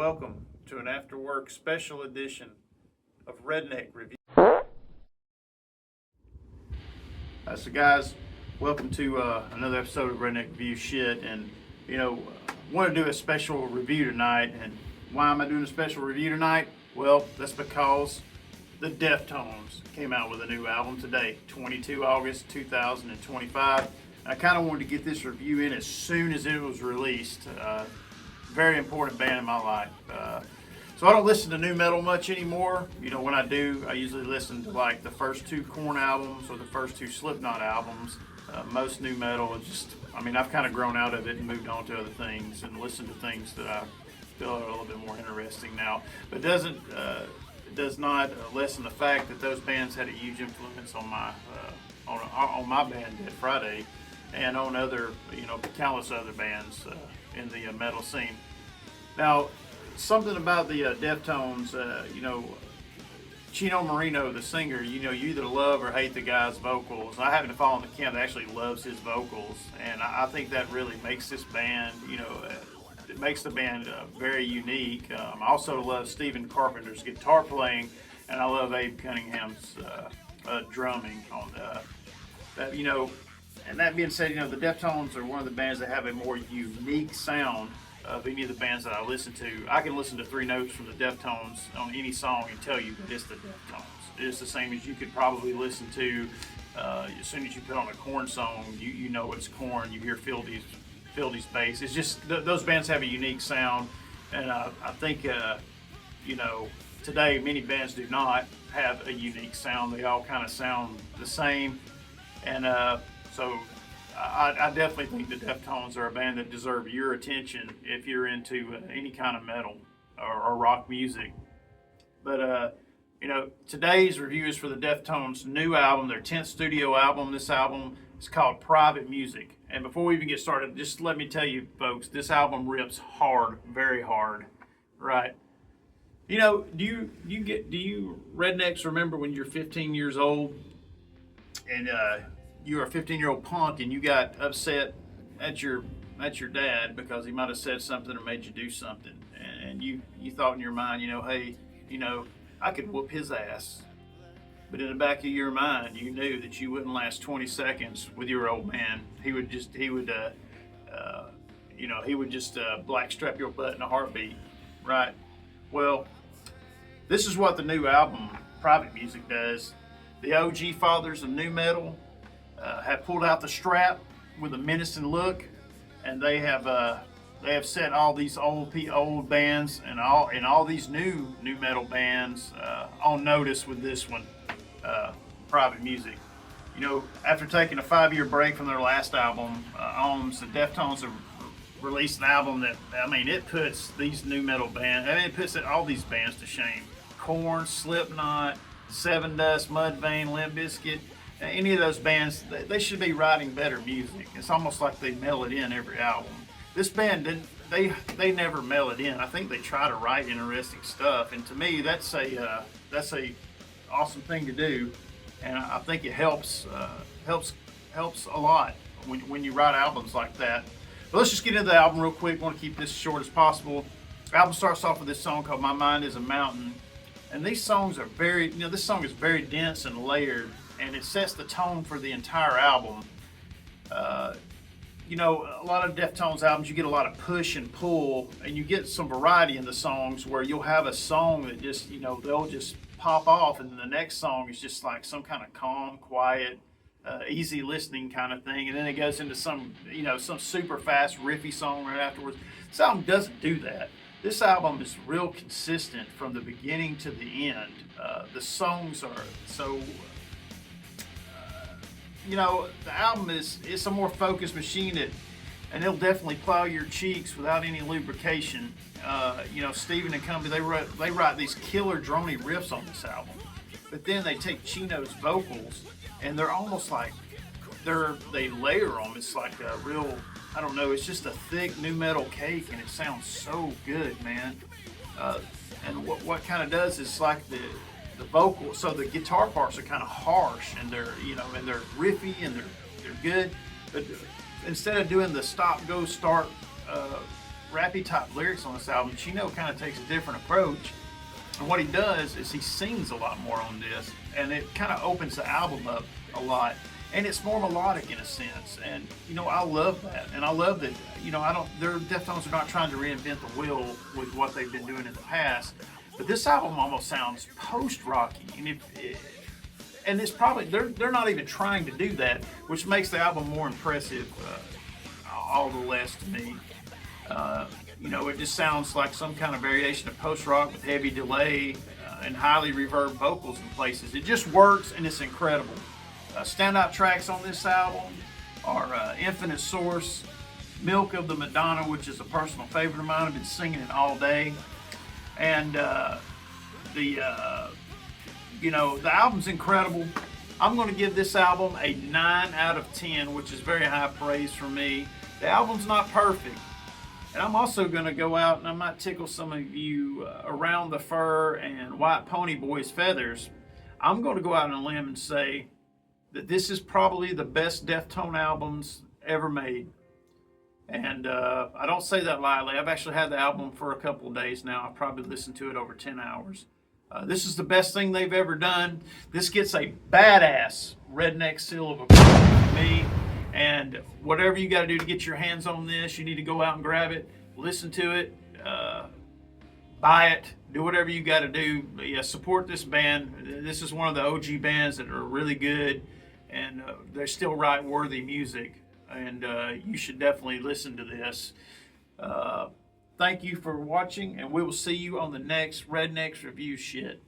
Welcome to an after work special edition of Redneck Reviews. So guys, welcome to another episode of Redneck Reviews Sh. And want to do a special review tonight. And why am I doing a special review tonight? Well, that's because the Deftones came out with a new album today, 22 August 2025. I kind of wanted to get this review in as soon as it was released. Very important band in my life. So I don't listen to new metal much anymore. When I do, I usually listen to like the first two Korn albums or the first two Slipknot albums. Most new metal is just, I've kind of grown out of it and moved on to other things and listened to things that I feel are a little bit more interesting now. But it does not lessen the fact that those bands had a huge influence on my band Dead Friday and on other, countless other bands in the metal scene. Now, something about the Deftones, Chino Marino, the singer, you either love or hate the guy's vocals. I happen to fall in the camp that actually loves his vocals, and I think that really makes this band, it makes the band very unique. I also love Stephen Carpenter's guitar playing, and I love Abe Cunningham's drumming on that. And that being said, the Deftones are one of the bands that have a more unique sound of any of the bands that I listen to. I can listen to three notes from the Deftones on any song and tell you that it's the Deftones. It's the same as you could probably listen to as soon as you put on a Korn song. You know it's Korn. You hear Fieldy's bass. It's just those bands have a unique sound, and I think today many bands do not have a unique sound. They all kind of sound the same, and so I definitely think the Deftones are a band that deserve your attention if you're into any kind of metal or rock music. But today's review is for the Deftones' new album, their 10th studio album. This album is called Private Music. And before we even get started, just let me tell you folks, this album rips hard, very hard, right? Do you rednecks remember when you're 15 years old and you're a 15-year-old punk and you got upset at your dad because he might have said something or made you do something, and you thought in your mind, hey, I could whoop his ass. But in the back of your mind, you knew that you wouldn't last 20 seconds with your old man. He would just blackstrap your butt in a heartbeat, right? Well, this is what the new album, Private Music, does. The OG fathers of nu metal have pulled out the strap with a menacing look, and they have set all these old bands and all these new metal bands on notice with this one, Private Music. After taking a 5-year break from their last album, the Deftones have released an album that it puts these new metal bands, it puts all these bands to shame. Korn, Slipknot, Seven Dust, Mudvayne, Limp Bizkit. Any of those bands, they should be writing better music. It's almost like they mail it in every album. This band didn't. They never mail it in. I think they try to write interesting stuff, and to me, that's a awesome thing to do, and I think it helps a lot when you write albums like that. But let's just get into the album real quick. I want to keep this short as possible. The album starts off with this song called "My Mind Is a Mountain," and these songs are very. This song is very dense and layered, and it sets the tone for the entire album. A lot of Deftones albums, you get a lot of push and pull, and you get some variety in the songs where you'll have a song that just, they'll just pop off, and then the next song is just like some kind of calm, quiet, easy listening kind of thing, and then it goes into some super fast, riffy song right afterwards. This album doesn't do that. This album is real consistent from the beginning to the end. The songs are so... the album it's a more focused machine and it'll definitely plow your cheeks without any lubrication. Steven and company, they write these killer drony riffs on this album, but then they take Chino's vocals and they're almost like they layer them. It's like a real, I don't know, it's just a thick nu metal cake, and it sounds so good, man. And what kind of does is like the vocal, so the guitar parts are kind of harsh, and they're riffy, and they're good. But instead of doing the stop go start rappy type lyrics on this album. Chino kind of takes a different approach. And what he does is he sings a lot more on this, and it kind of opens the album up a lot. And it's more melodic in a sense. And, you know, I love that. And I love that, you know, their Deftones are not trying to reinvent the wheel with what they've been doing in the past. But this album almost sounds post-rocky. And it's probably, they're not even trying to do that, which makes the album more impressive all the less to me. You know, it just sounds like some kind of variation of post-rock with heavy delay and highly reverb vocals in places. It just works, and it's incredible. Standout tracks on this album are Infinite Source, Milk of the Madonna, which is a personal favorite of mine. I've been singing it all day. And you know, the album's incredible. I'm going to give this album a 9 out of 10, which is very high praise for me. The album's not perfect. And I'm also going to go out and I might tickle some of you around the fur and White Pony Boys feathers. I'm going to go out on a limb and say that this is probably the best Deftone albums ever made. And I don't say that lightly. I've actually had the album for a couple of days now. I've probably listened to it over 10 hours. This is the best thing they've ever done. This gets a badass redneck seal of approval from me. And whatever you got to do to get your hands on this, you need to go out and grab it, listen to it, buy it, do whatever you got to do. But yeah, support this band. This is one of the OG bands that are really good, and they still write worthy music. And you should definitely listen to this. Thank you for watching, and we will see you on the next Redneck Reviews Shit.